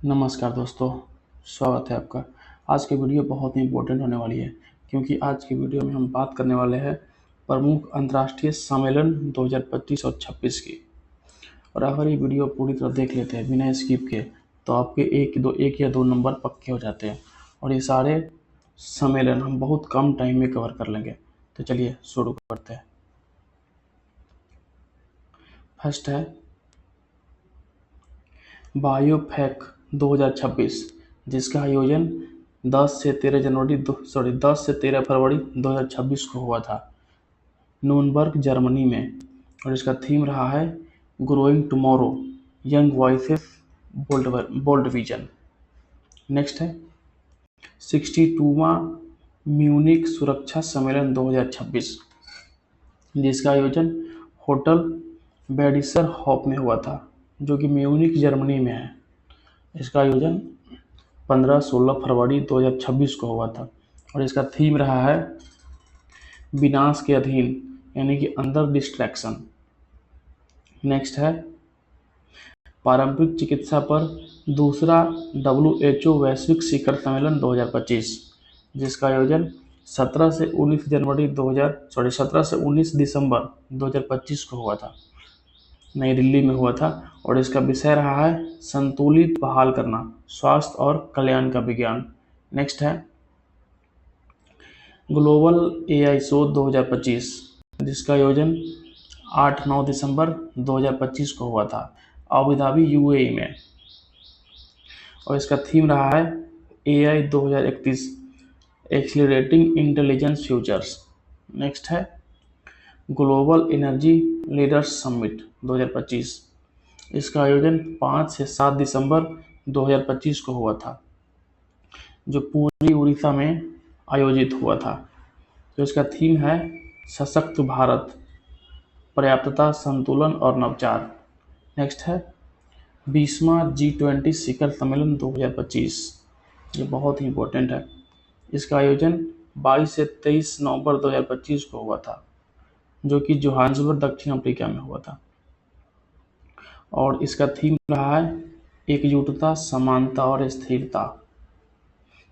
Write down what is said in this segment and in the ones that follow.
नमस्कार दोस्तों, स्वागत है आपका। आज की वीडियो बहुत ही इम्पोर्टेंट होने वाली है क्योंकि आज की वीडियो में हम बात करने वाले हैं प्रमुख अंतर्राष्ट्रीय सम्मेलन 2025 और 26 की। और अगर ये वीडियो पूरी तरह देख लेते हैं बिना स्किप के तो आपके एक या दो नंबर पक्के हो जाते हैं और ये सारे सम्मेलन हम बहुत कम टाइम में कवर कर लेंगे। तो चलिए शुरू करते हैं। फर्स्ट है बायोफेक 2026, जिसका आयोजन 10 से 13 फरवरी 2026 को हुआ था नूर्नबर्ग, जर्मनी में। और इसका थीम रहा है growing tomorrow, young voices, bold vision. Next है 62वां म्यूनिक सुरक्षा सम्मेलन 2026, जिसका आयोजन होटल बेडिसर हॉप में हुआ था, जो कि म्यूनिक, जर्मनी में है। इसका आयोजन 15-16 फरवरी 2026 को हुआ था और इसका थीम रहा है विनाश के अधीन, यानी कि अंडर डिस्ट्रैक्शन। नेक्स्ट है पारंपरिक चिकित्सा पर दूसरा WHO वैश्विक शिखर सम्मेलन 2025, जिसका आयोजन 17 से 19 दिसंबर 2025 को हुआ था, नई दिल्ली में हुआ था। और इसका विषय रहा है संतुलित बहाल करना, स्वास्थ्य और कल्याण का विज्ञान। नेक्स्ट है ग्लोबल AI शो 2025, जिसका आयोजन 8-9 दिसंबर 2025 को हुआ था अबू धाबी, UAE में। और इसका थीम रहा है AI 2031, accelerating intelligence futures. Next है ग्लोबल एनर्जी लीडर्स समिट 2025, इसका आयोजन 5 से 7 दिसंबर 2025 को हुआ था, जो पूरी उड़ीसा में आयोजित हुआ था। तो इसका थीम है सशक्त भारत, पर्याप्तता, संतुलन और नवाचार। नेक्स्ट है 20वां G20 शिखर सम्मेलन 2025, ये बहुत ही इम्पोर्टेंट है। इसका आयोजन 22 से 23 नवंबर 2025 को हुआ था, जो कि जोहान्सबर्ग, दक्षिण अफ्रीका में हुआ था। और इसका थीम रहा है एकजुटता, समानता और स्थिरता।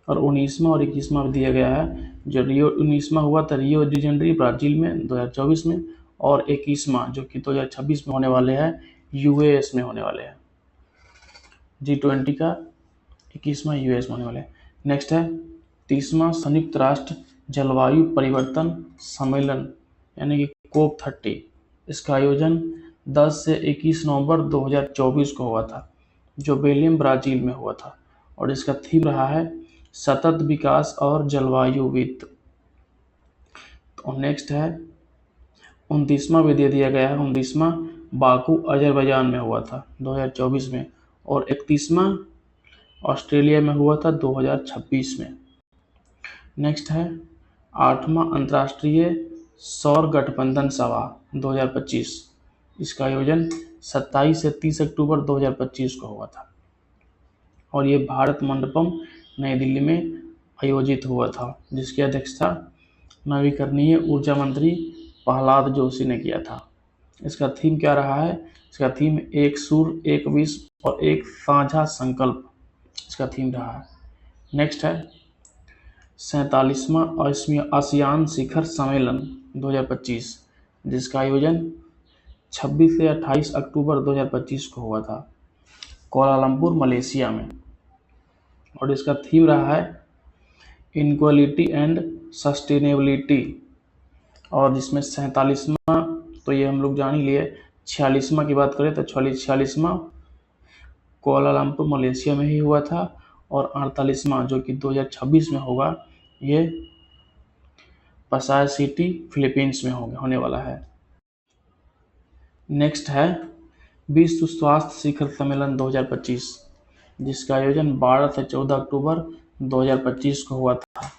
और 19वां और 21वां भी दिया गया है। जो 19वां हुआ था रियो डी जेनेरो, ब्राज़ील में 2024 में, और 21वां जो कि 2026 में होने वाले हैं US में होने वाले हैं। G20 का 21वां US में होने वाले हैं। नेक्स्ट है 30वां संयुक्त राष्ट्र जलवायु परिवर्तन सम्मेलन, यानी कि COP30, इसका आयोजन 10 से 21 नवंबर 2024 को हुआ था, जो बेलियम, ब्राज़ील में हुआ था। और इसका थीम रहा है सतत विकास और जलवायु वित्त। तो नेक्स्ट है 29वां भी दे दिया गया है। 29वां बाकू, अजरबैजान में हुआ था 2024 में, और 31वां ऑस्ट्रेलिया में हुआ था 2026 में। नेक्स्ट है 8वां अंतर्राष्ट्रीय सौर गठबंधन सभा 2025, इसका आयोजन 27 से 30 अक्टूबर 2025 को हुआ था और ये भारत मंडपम, नई दिल्ली में आयोजित हुआ था, जिसकी अध्यक्षता नवीकरणीय ऊर्जा मंत्री प्रहलाद जोशी ने किया था। इसका थीम क्या रहा है? इसका थीम एक सुर, एक विश्व और एक साझा संकल्प, इसका थीम रहा है। नेक्स्ट है 47वां आसियान शिखर सम्मेलन 2025, जिसका आयोजन 26 से 28 अक्टूबर 2025 को हुआ था कोलालमपुर, मलेशिया में। और इसका थीम रहा है इनक्वालिटी एंड सस्टेनेबिलिटी। और जिसमें 47वां तो ये हम लोग जान ही लिए, 46वां की बात करें तो 46वां कोलालमपुर, मलेशिया में ही हुआ था, और 48वां जो कि 2026 में होगा, ये पसाय सिटी, फिलीपींस में होने वाला है। नेक्स्ट है विश्व स्वास्थ्य शिखर सम्मेलन 2025, जिसका आयोजन 12 से 14 अक्टूबर 2025 को हुआ था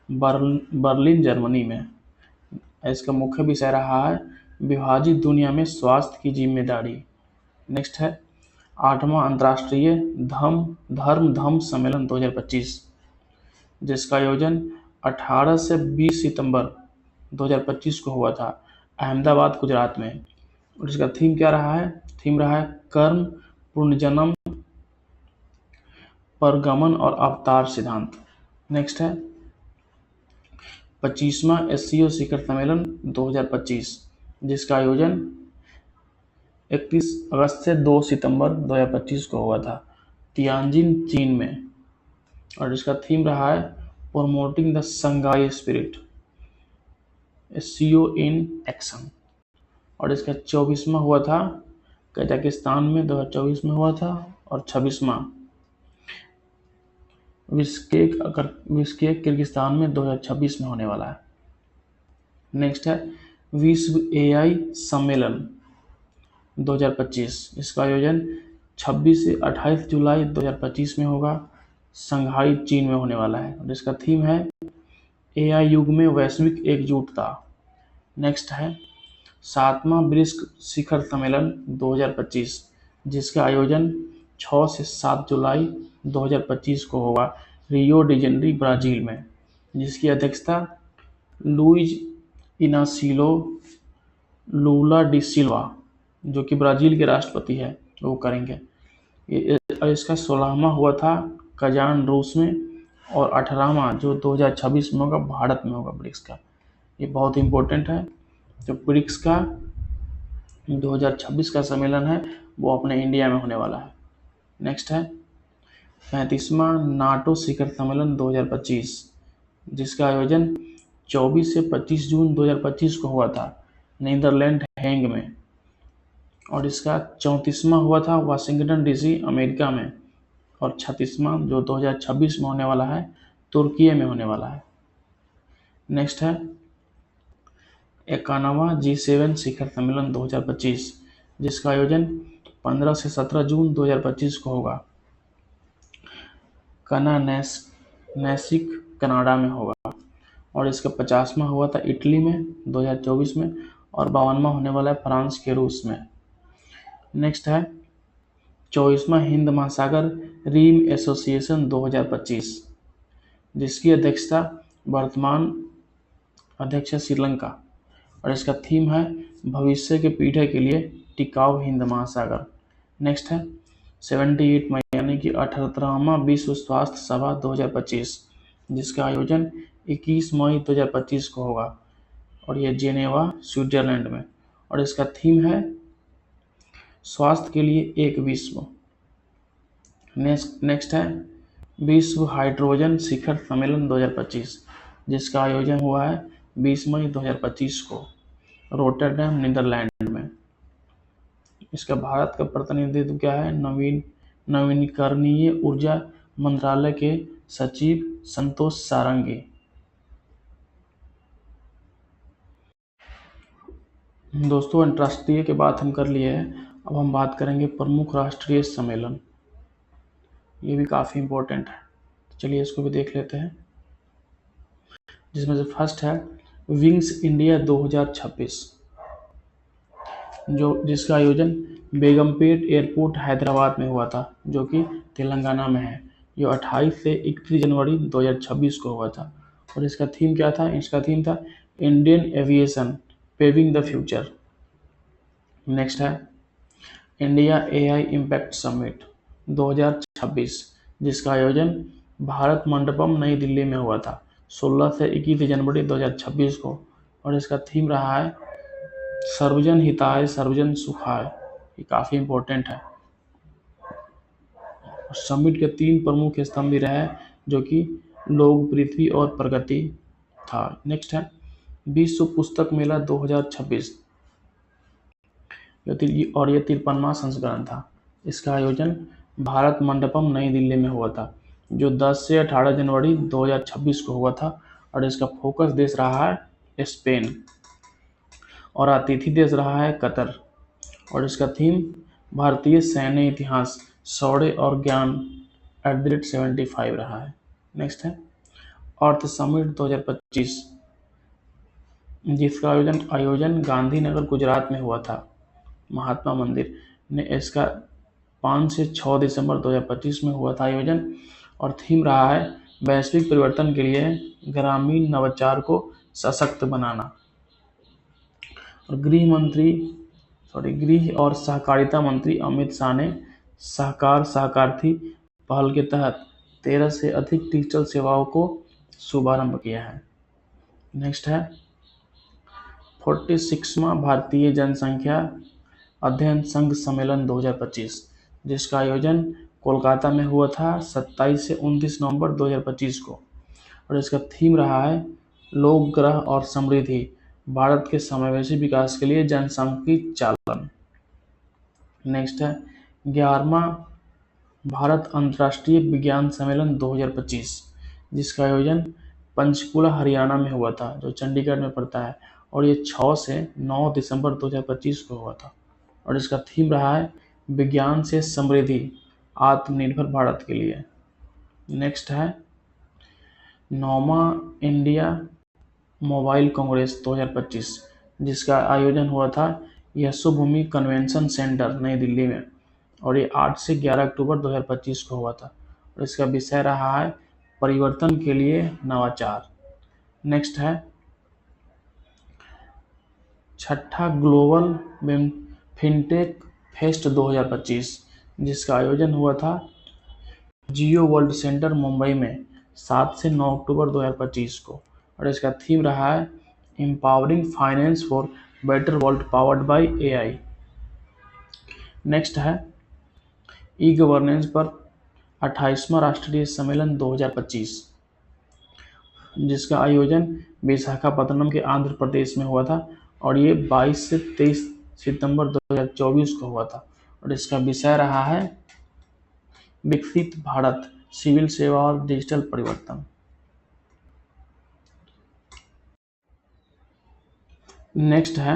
बर्लिन, जर्मनी में। इसका मुख्य विषय रहा है विभाजित दुनिया में स्वास्थ्य की जिम्मेदारी। नेक्स्ट है 8वां अंतर्राष्ट्रीय धर्म सम्मेलन 2025, जिसका आयोजन 18 से 20 सितंबर 2025 को हुआ था अहमदाबाद, गुजरात में। और इसका थीम क्या रहा है? थीम रहा है कर्म, पुनर्जन्म परगमन और अवतार सिद्धांत। नेक्स्ट है 25वां SCO शिखर सम्मेलन 2025, जिसका आयोजन 31 अगस्त से 2 सितंबर 2025 को हुआ था तियानजिन, चीन में। और इसका थीम रहा है promoting the Shanghai spirit, SCO in action. और इसका 24वां हुआ था कजाकिस्तान में 2024 में हुआ था, और 26वां बिश्केक किर्गिस्तान में 2026 में होने वाला है। नेक्स्ट है विश्व AI सम्मेलन 2025, इसका आयोजन 26 से 28 जुलाई 2025 में होगा, संघाई, चीन में होने वाला है। और इसका थीम है AI युग में वैश्विक एकजुटता। नेक्स्ट है 7वां ब्रिक्स शिखर सम्मेलन 2025, जिसका आयोजन 6 से 7 जुलाई 2025 को होगा रियो डी जेनेरो, ब्राजील में, जिसकी अध्यक्षता लुइज इनासियो लूला डी सिल्वा, जो कि ब्राज़ील के राष्ट्रपति है, वो करेंगे। इसका 16वां हुआ था कजान, रूस में, और 18वां जो 2026 में होगा भारत में होगा ब्रिक्स का। ये बहुत इम्पोर्टेंट है। जो ब्रिक्स का 2026 का सम्मेलन है वो अपने इंडिया में होने वाला है। नेक्स्ट है 35वां नाटो शिखर सम्मेलन 2025, जिसका आयोजन 24 से 25 जून 2025 को हुआ था नीदरलैंड हेग में। और इसका 34वां हुआ था वाशिंगटन DC, अमेरिका में। और 36वां जो 2026 में होने वाला है तुर्की में होने वाला है। नेक्स्ट है 51वां G7 शिखर सम्मेलन 2025, जिसका आयोजन 15 से 17 जून 2025 को होगा नैसिक, कनाडा में होगा। और इसका 50वां हुआ था इटली में 2024 में, और 52वां होने वाला है फ्रांस के रूस में। नेक्स्ट है 24वां हिंद महासागर रीम एसोसिएशन 2025, जिसकी अध्यक्षता वर्तमान अध्यक्ष है श्रीलंका। और इसका थीम है भविष्य के पीढ़ी के लिए टिकाऊ हिंद महासागर। नेक्स्ट है 78वां यानी कि 78वां विश्व स्वास्थ्य सभा 2025, जिसका आयोजन 21 मई 2025 को होगा, और यह जेनेवा, स्विट्जरलैंड में। और इसका थीम है स्वास्थ्य के लिए एक विश्व। नेक्स्ट है विश्व हाइड्रोजन शिखर सम्मेलन 2025, जिसका आयोजन हुआ है 20 मई 2025 को रोटरडैम, नीदरलैंड में। इसका भारत का प्रतिनिधित्व क्या है? नवीनीकरणीय ऊर्जा मंत्रालय के सचिव संतोष सारंगी। दोस्तों अंतर्राष्ट्रीय के बात हम कर लिए हैं, अब हम बात करेंगे प्रमुख राष्ट्रीय सम्मेलन। ये भी काफ़ी इम्पोर्टेंट है, चलिए इसको भी देख लेते हैं। जिसमें से फर्स्ट है विंग्स इंडिया 2026, जिसका आयोजन बेगमपेट एयरपोर्ट हैदराबाद में हुआ था, जो कि तेलंगाना में है। ये 28 से 31 जनवरी 2026 को हुआ था। और इसका थीम क्या था? इसका थीम था Indian aviation paving the future. Next है इंडिया AI इम्पैक्ट समिट 2026, जिसका आयोजन भारत मंडपम, नई दिल्ली में हुआ था 16 से 21 जनवरी 2026 को। और इसका थीम रहा है सर्वजन हिताय सर्वजन सुखाय। ये काफ़ी इम्पोर्टेंट है। समिट के 3 प्रमुख स्तंभ भी रहे, जो कि लोग, पृथ्वी और प्रगति था। नेक्स्ट है विश्व पुस्तक मेला 2026, और ये 53वां संस्करण था। इसका आयोजन भारत मंडपम, नई दिल्ली में हुआ था, जो 10 से 18 जनवरी 2026 को हुआ था। और इसका फोकस देश रहा है स्पेन, और अतिथि देश रहा है कतर। और इसका थीम भारतीय सैन्य इतिहास, शौर्य और ज्ञान @75 रहा है। नेक्स्ट है अर्थ समिट 2025, जिसका आयोजन गांधीनगर, गुजरात में हुआ था, महात्मा मंदिर ने। इसका 5 से 6 दिसंबर 2025 में हुआ था आयोजन। और थीम रहा है वैश्विक परिवर्तन के लिए ग्रामीण नवाचार को सशक्त बनाना। और गृह और सहकारिता मंत्री अमित शाह ने सहकार्थी पहल के तहत 13 से अधिक डिजिटल सेवाओं को शुभारंभ किया है। नेक्स्ट है 46वां भारतीय जनसंख्या अध्ययन संघ सम्मेलन 2025, जिसका आयोजन कोलकाता में हुआ था 27 से 29 नवंबर 2025 को, और इसका थीम रहा है लोक, ग्रह और समृद्धि, भारत के समावेशी विकास के लिए जनसांख्यिकी चालन। नेक्स्ट है 11वां भारत अंतर्राष्ट्रीय विज्ञान सम्मेलन 2025, जिसका आयोजन पंचकुला हरियाणा में हुआ था, जो चंडीगढ़ में पड़ता है, और ये 6 से 9 दिसंबर 2025 को हुआ था, और इसका थीम रहा है विज्ञान से समृद्धि, आत्मनिर्भर भारत के लिए। नेक्स्ट है 9वां इंडिया मोबाइल कांग्रेस 2025, जिसका आयोजन हुआ था यशोभूमि कन्वेंशन सेंटर नई दिल्ली में, और ये 8 से 11 अक्टूबर 2025 को हुआ था, और इसका विषय रहा है परिवर्तन के लिए नवाचार। नेक्स्ट है 6ठा ग्लोबल फिनटेक फेस्ट 2025, जिसका आयोजन हुआ था जियो वर्ल्ड सेंटर मुंबई में 7 से 9 अक्टूबर 2025 को, और इसका थीम रहा है empowering finance for better world powered by AI. Next है ई गवर्नेंस पर 28वां राष्ट्रीय सम्मेलन 2025, जिसका आयोजन विशाखापत्तनम के आंध्र प्रदेश में हुआ था, और ये 22 से 23 सितंबर 2024 को हुआ था, और इसका विषय रहा है विकसित भारत, सिविल सेवा और डिजिटल परिवर्तन। नेक्स्ट है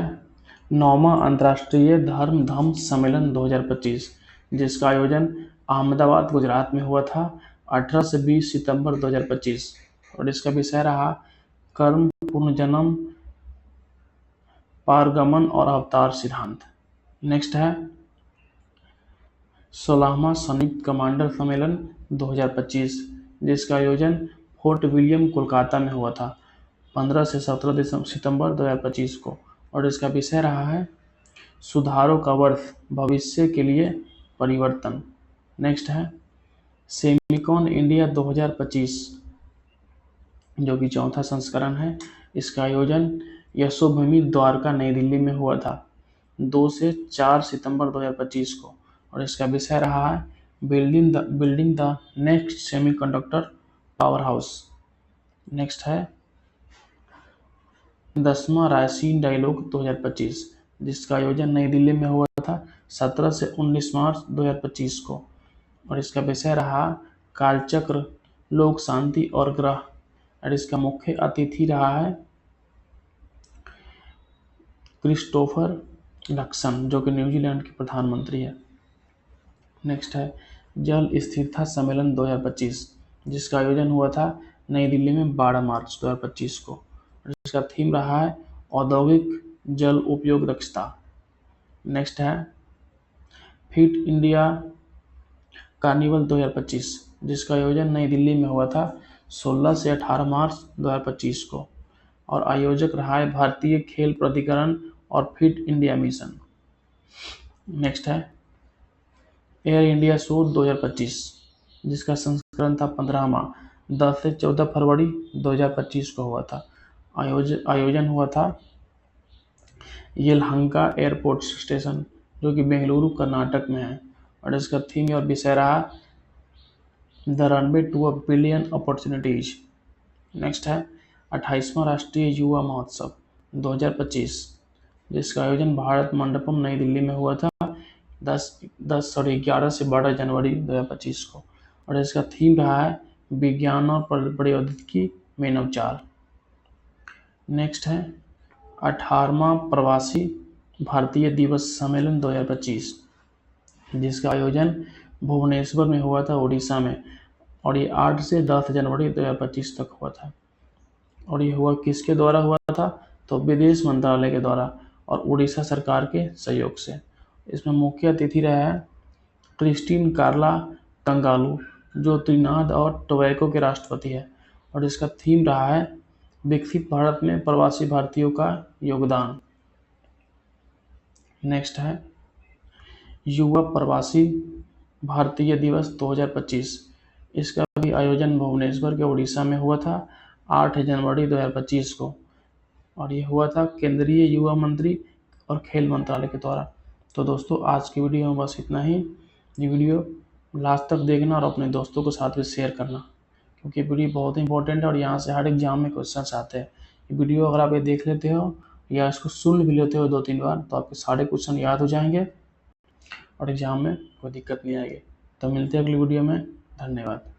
9वां अंतर्राष्ट्रीय धर्म सम्मेलन 2025, जिसका आयोजन अहमदाबाद गुजरात में हुआ था 18 से 20 सितंबर 2025, और इसका विषय रहा कर्म, पुनर्जन्म, पारगमन और अवतार सिद्धांत। नेक्स्ट है 16वां संयुक्त कमांडर सम्मेलन 2025, जिसका आयोजन फोर्ट विलियम कोलकाता में हुआ था 15 से 17 सितंबर 2025 को, और इसका विषय रहा है सुधारों का वर्ष, भविष्य के लिए परिवर्तन। नेक्स्ट है सेमिकॉन इंडिया 2025, जो कि 4था संस्करण है। इसका आयोजन यशोभूमि द्वारका नई दिल्ली में हुआ था 2 से 4 सितंबर 2025 को, और इसका विषय रहा है building the next semiconductor power house. Next है 10वां रायसीन डायलॉग 2025, जिसका आयोजन नई दिल्ली में हुआ था 17 से 19 मार्च 2025 को, और इसका विषय रहा कालचक्र, लोक शांति और ग्रह, और इसका मुख्य अतिथि रहा है क्रिस्टोफर लक्सन, जो कि न्यूजीलैंड के प्रधानमंत्री है। नेक्स्ट है जल स्थिरता सम्मेलन 2025, जिसका आयोजन हुआ था नई दिल्ली में 12 मार्च 2025 को, और इसका थीम रहा है औद्योगिक जल उपयोग दक्षता। नेक्स्ट है फिट इंडिया कार्निवल 2025, जिसका आयोजन नई दिल्ली में हुआ था 16 से 18 मार्च 2025 को, और आयोजक रहा है भारतीय खेल प्राधिकरण और फिट इंडिया मिशन। नेक्स्ट है एयर इंडिया शो 2025, जिसका संस्करण था 15वां 10 से 14 फरवरी 2025 को हुआ था। आयोजन हुआ था येलहंका एयरपोर्ट स्टेशन, जो कि बेंगलुरु कर्नाटक में है, और इसका थीम और विषय रहा the runway to a billion opportunities. Next है 28वां राष्ट्रीय युवा महोत्सव 2025, जिसका आयोजन भारत मंडपम नई दिल्ली में हुआ था 11 से 12 जनवरी 2025 को, और इसका थीम रहा है विज्ञान और प्रौद्योगिकी में नवाचार। नेक्स्ट है 18वां प्रवासी भारतीय दिवस सम्मेलन 2025, जिसका आयोजन भुवनेश्वर में हुआ था उड़ीसा में, और ये 8 से 10 जनवरी 2025 तक हुआ था, और ये हुआ किसके द्वारा हुआ था, तो विदेश मंत्रालय के द्वारा और उड़ीसा सरकार के सहयोग से। इसमें मुख्य अतिथि रहा है क्रिस्टीन कार्ला कंगालू, जो त्रिनाद और टोबैको के राष्ट्रपति है, और इसका थीम रहा है विकसित भारत में प्रवासी भारतीयों का योगदान। नेक्स्ट है युवा प्रवासी भारतीय दिवस 2025, इसका भी आयोजन भुवनेश्वर के उड़ीसा में हुआ था 8 जनवरी 2025 को, और ये हुआ था केंद्रीय युवा मंत्री और खेल मंत्रालय के द्वारा। तो दोस्तों आज की वीडियो में बस इतना ही। ये वीडियो लास्ट तक देखना और अपने दोस्तों के साथ भी शेयर करना, क्योंकि वीडियो बहुत इंपॉर्टेंट है और यहाँ से हर एग्जाम में क्वेश्चन आते हैं। ये वीडियो अगर आप ये देख लेते हो या इसको सुन भी लेते हो 2-3 बार तो आपके सारे क्वेश्चन याद हो जाएंगे और एग्जाम में कोई दिक्कत नहीं आएगी। तो मिलते हैं अगली वीडियो में। धन्यवाद।